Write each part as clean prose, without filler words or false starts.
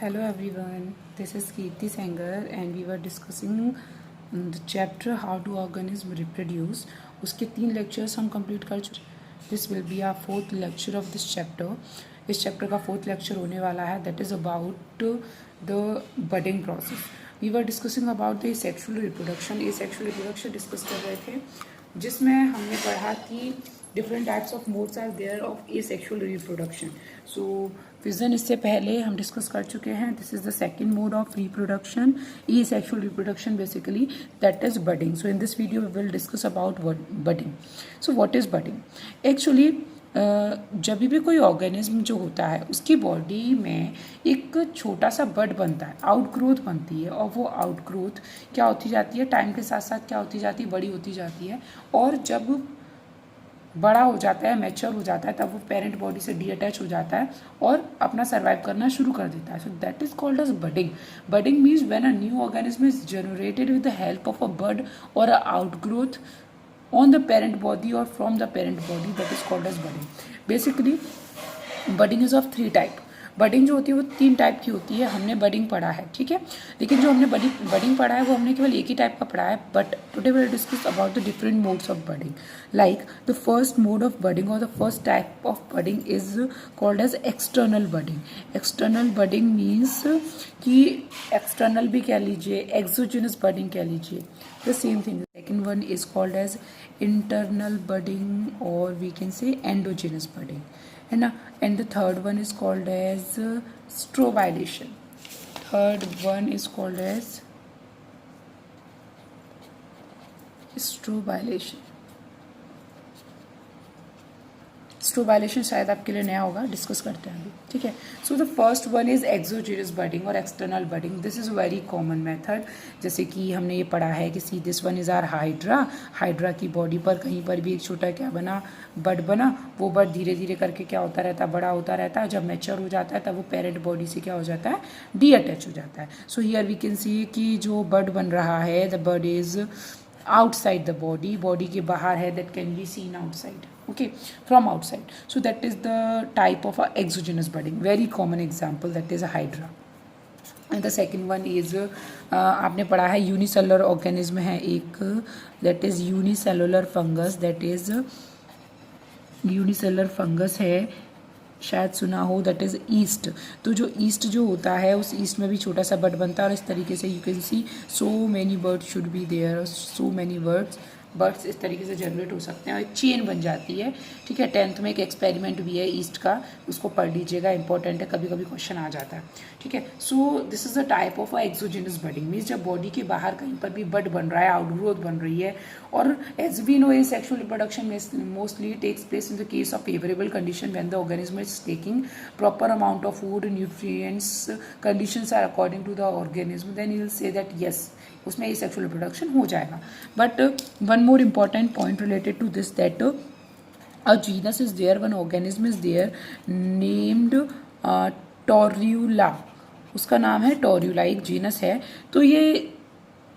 Hello everyone, this is Kirti Sanger and we were discussing the chapter how do organism reproduce. उसके 3 lectures हम complete कर चुके. This will be our 4th lecture of this chapter. इस chapter का 4th lecture होने वाला है, that is about the budding process. We were discussing about the asexual reproduction. asexual reproduction discuss कर रहे थे जिसमें हमने पढ़ा कि different types of modes are there of asexual reproduction. So fission इससे पहले हम डिस्कस कर चुके हैं. This is the second mode of reproduction, asexual reproduction basically, that is budding. So in this video we will discuss about budding. So what is budding? Actually जब भी कोई organism जो होता है उसकी बॉडी में एक छोटा सा बड बनता है, आउटग्रोथ बनती है, और वो आउटग्रोथ क्या होती जाती है, टाइम के साथ साथ क्या होती जाती है, बड़ी होती जाती है. और जब बड़ा हो जाता है, मैच्योर हो जाता है, तब वो पेरेंट बॉडी से डीअटैच हो जाता है और अपना सर्वाइव करना शुरू कर देता है. So that is called as budding. Budding means when a new organism is generated with the help of a bud और a outgrowth on the parent body or from the parent body, that is called as budding. Basically budding is of 3 type. Budding जो होती है वो 3 type की होती है. हमने budding पढ़ा है, ठीक है, लेकिन जो हमने बडिंग पढ़ा है वो हमने केवल एक ही टाइप का पढ़ा है. But today we will discuss about the different modes of budding. Like the first mode of budding और the first type of budding is called as external budding. External budding means कि external भी कह लीजिए, exogenous budding कह लीजिए, the same thing. Second one is called as internal budding और we can say endogenous budding, है ना. And the third one is called as स्ट्रोबाइलेशन. Third one is called as strobilation. Strobilation शायद आपके लिए नया होगा, डिस्कस करते हैं अभी, ठीक है. So the first one is exogenous budding और external budding. This is very common method. जैसे कि हमने ये पढ़ा है कि see this one is our hydra. Hydra की बॉडी पर कहीं पर भी एक छोटा क्या बना, बड बना. वो बड धीरे धीरे करके क्या होता रहता है, बड़ा होता रहता है. जब मैच्योर हो जाता है तब वो पेरेंट बॉडी से क्या हो जाता है, डीअटैच हो जाता है. So here we can see कि जो बड बन रहा है, the bud is outside the body, body के बाहर है, that can be seen outside, okay, from outside. So that is the type of a exogenous budding, very common example, that is a hydra. And the second one is आपने पढ़ा है unicellular organism है एक, that is unicellular fungus. that is unicellular fungus है, शायद सुना हो, that is east. तो जो ईस्ट जो होता है उस ईस्ट में भी छोटा सा बड बनता है और इस तरीके से you can see so many birds should be there, so many birds इस तरीके से जनरेट हो सकते हैं और एक चेन बन जाती है, ठीक है. 10th में एक एक्सपेरिमेंट भी है ईस्ट का, उसको पढ़ लीजिएगा, इंपॉर्टेंट है, कभी कभी क्वेश्चन आ जाता है, ठीक है. So this is the type of a exogenous budding. Means जब बॉडी के बाहर कहीं पर भी बड बन रहा है, आउटग्रोथ बन रही है. और as we know sexual reproduction mostly takes place in the case of favourable condition when the organism is taking proper amount of food, nutrients, conditions are according to the organism, then you will say that yes, उसमें ये sexual reproduction हो जाएगा. But one more important point related to this, that a genus is there, one organism is there named torula. उसका नाम है टोर्यूला, एक genus है. तो ये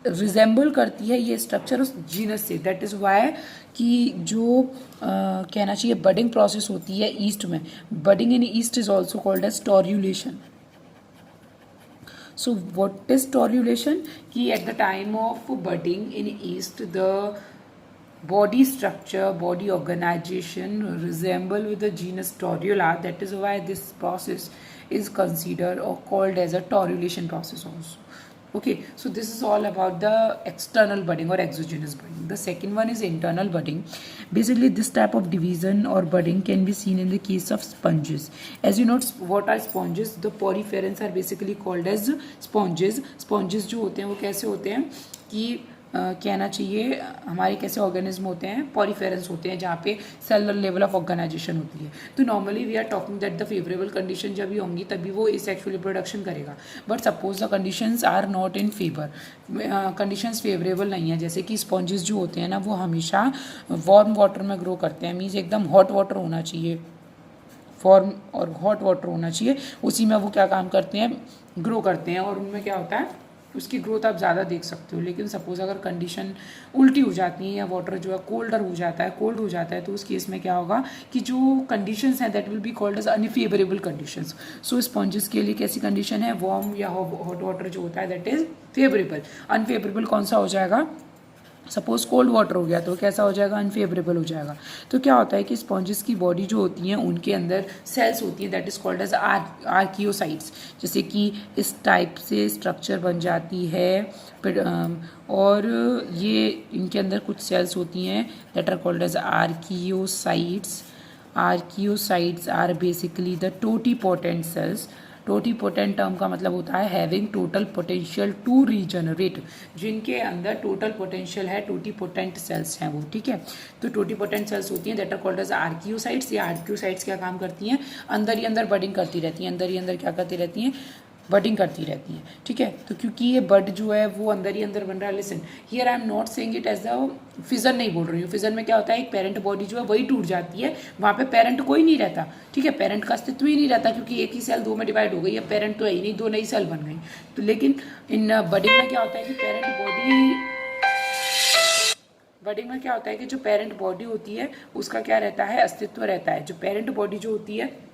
रिजेंबल करती है ये स्ट्रक्चर उस जीनस से. दैट इज़ वाई कि जो कहना चाहिए बडिंग प्रोसेस होती है ईस्ट में, budding in yeast is also called as torulation. So what is torulation? कि at the time of budding in yeast, the body structure, body organization resemble with the genus Torula. That is why this process is considered or called as a torulation process also. Okay, so this is all about the external budding or exogenous budding. The second one is internal budding. Basically this type of division or budding can be seen in the case of sponges. As you know, what are sponges? The poriferans are basically called as sponges. Sponges जो होते हैं वो कैसे होते हैं कि कहना चाहिए हमारे कैसे ऑर्गेनिज्म होते हैं, पॉरीफेरेंस होते हैं, जहाँ पे सेलुलर लेवल ऑफ ऑर्गेनाइजेशन होती है. तो normally we are talking that the favourable condition जब भी होंगी तभी वो एसेक्सुअल रिप्रोडक्शन करेगा. But suppose the conditions are not in favour, conditions favourable नहीं है, जैसे कि स्पॉन्जेस जो होते हैं ना वो हमेशा वार्म वाटर में ग्रो करते हैं. मीन्स एकदम हॉट वाटर होना चाहिए, वार्म और हॉट वाटर होना चाहिए, उसी में वो क्या काम करते हैं, ग्रो करते हैं. और उनमें क्या होता है, उसकी ग्रोथ आप ज़्यादा देख सकते हो। लेकिन सपोज अगर कंडीशन उल्टी हो जाती है या वाटर जो है कोल्ड हो जाता है तो उस केस में क्या होगा कि जो कंडीशंस हैं that will be called as unfavourable conditions. So sponges के लिए कैसी कंडीशन है, वार्म या हॉट वाटर जो होता है दैट इज फेवरेबल। अनफेवरेबल कौन सा हो जाएगा, सपोज कोल्ड वाटर हो गया तो कैसा हो जाएगा, अनफेवरेबल हो जाएगा। तो क्या होता है कि स्पॉन्जेस की बॉडी जो होती हैं उनके अंदर सेल्स होती हैं that is called as archaeocytes, जैसे कि इस टाइप से स्ट्रक्चर बन जाती है। और ये इनके अंदर कुछ सेल्स होती हैं that are called as archaeocytes. Archaeocytes are basically the totipotent cells. Totipotent term का मतलब होता है having total potential to regenerate, जिनके अंदर टोटल पोटेंशियल है, टोटीपोटेंट सेल्स हैं वो, ठीक है। तो टोटीपोटेंट सेल्स होती हैं that are called as archaeocytes. ये आर्कियोसाइट्स क्या काम करती हैं, अंदर ही अंदर बडिंग करती रहती हैं, अंदर ही अंदर क्या करती रहती हैं, बडिंग करती रहती हैं, ठीक है। तो क्योंकि ये बड जो है वो अंदर ही अंदर बन रहा है, listen here I am not saying it as the fission, नहीं बोल रही हूँ। फिजन में क्या होता है, एक पेरेंट बॉडी जो है वही टूट जाती है, वहाँ पे पेरेंट कोई नहीं रहता, ठीक है, पेरेंट का अस्तित्व ही नहीं रहता क्योंकि एक ही सेल दो में डिवाइड हो गई है, पेरेंट तो है ही नहीं, दो नई सेल बन गई। तो लेकिन इन बडिंग में क्या होता है कि बडिंग में क्या होता है कि जो पेरेंट बॉडी होती है उसका क्या रहता है, अस्तित्व रहता है। जो पेरेंट बॉडी जो होती है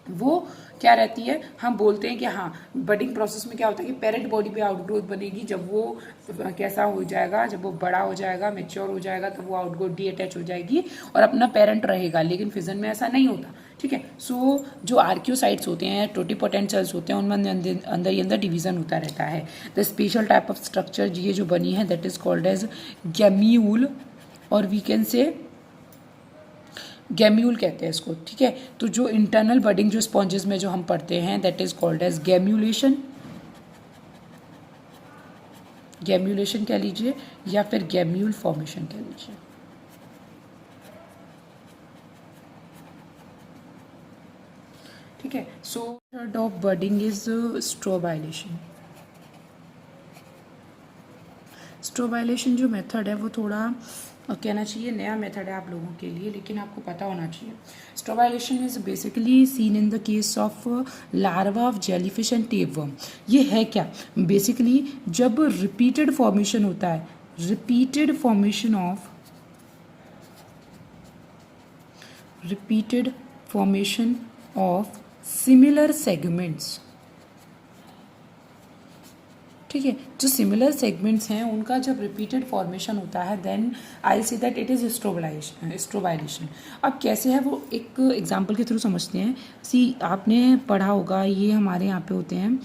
वो क्या रहती है, हम बोलते हैं कि हाँ बडिंग प्रोसेस में क्या होता है कि पेरेंट बॉडी पे आउटग्रोथ बनेगी। जब वो कैसा हो जाएगा, जब वो बड़ा हो जाएगा, मैच्योर हो जाएगा, तो वो आउटग्रोथ डीअटैच हो जाएगी और अपना पेरेंट रहेगा। लेकिन फिजन में ऐसा नहीं होता, ठीक है। सो जो आर्कियोसाइट्स होते हैं, टोटीपोटेंट सेल्स होते हैं, उनमें अंदर ही अंदर डिवीजन होता रहता है। The special type of structure ये जो बनी है दैट इज कॉल्ड एज गैम्यूल, और वी कैन से गैम्यूल कहते हैं इसको, ठीक है। तो जो इंटरनल बडिंग जो स्पॉन्जेस में जो हम पढ़ते हैं दैट इज कॉल्ड एज गैम्यूलेशन, गैम्यूलेशन कह लीजिए या फिर गैम्यूल फॉर्मेशन कह लीजिए, ठीक है। So method of budding is strobilation. Strobilation जो मेथड है वो थोड़ा कहना चाहिए नया मेथड है आप लोगों के लिए, लेकिन आपको पता होना चाहिए। Strobilation is basically seen in the case of larva of jellyfish and tapeworm. ये है क्या, बेसिकली जब रिपीटेड फॉर्मेशन होता है, repeated formation of similar segments, ठीक है। जो सिमिलर सेगमेंट्स हैं उनका जब रिपीटेड फॉर्मेशन होता है then I see that it is strobilation. अब कैसे है वो एक एग्जांपल के थ्रू समझते हैं। आपने पढ़ा होगा, ये हमारे यहाँ पे होते हैं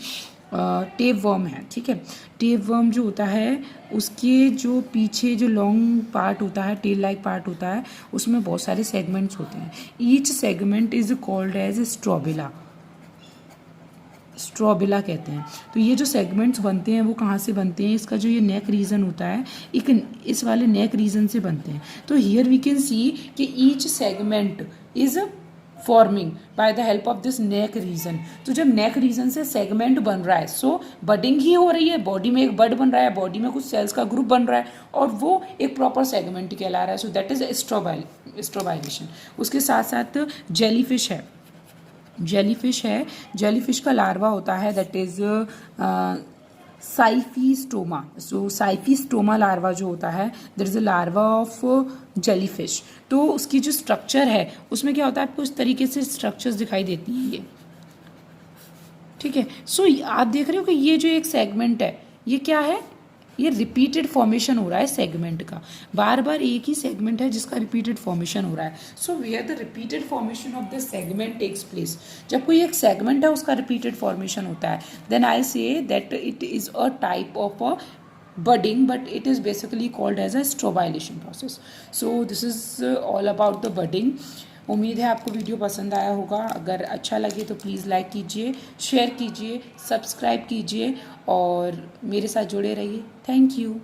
टेप वर्म है, ठीक है। टेप वर्म जो होता है उसके जो पीछे जो लॉन्ग पार्ट होता है, टेल लाइक पार्ट होता है, उसमें बहुत सारे सेगमेंट्स होते हैं। Each segment is called as strobila कहते हैं। तो ये जो सेगमेंट्स बनते हैं वो कहाँ से बनते हैं, इसका जो ये नेक रीजन होता है एक इस वाले नेक रीजन से बनते हैं। तो हियर वी कैन सी कि each segment is forming by the help of this neck region. तो जब नेक रीजन से सेगमेंट बन रहा है सो बडिंग ही हो रही है, बॉडी में एक बड बन रहा है, बॉडी में कुछ सेल्स का ग्रुप बन रहा है और वो एक प्रॉपर सेगमेंट कहला रहा है। So that is strobilation. उसके साथ साथ जेलीफिश है, जेलीफिश का लार्वा होता है दैट इज साइफीस्टोमा। सो साइफीस्टोमा लार्वा जो होता है that is a larva of jellyfish. तो उसकी जो स्ट्रक्चर है उसमें क्या होता है, आपको इस तरीके से स्ट्रक्चर्स दिखाई देती हैं ये, ठीक है। सो आप देख रहे हो कि ये जो एक सेगमेंट है ये क्या है, ये रिपीटेड फॉर्मेशन हो रहा है सेगमेंट का, बार बार एक ही सेगमेंट है जिसका रिपीटेड फॉर्मेशन हो रहा है। So where the repeated formation of the segment takes place, जब कोई एक सेगमेंट है उसका रिपीटेड फॉर्मेशन होता है then I say that it is a type of a budding, but it is basically called as a strobilation process. So this is all about the budding. उम्मीद है आपको वीडियो पसंद आया होगा। अगर अच्छा लगे तो प्लीज़ लाइक कीजिए, शेयर कीजिए, सब्सक्राइब कीजिए और मेरे साथ जुड़े रहिए। Thank you.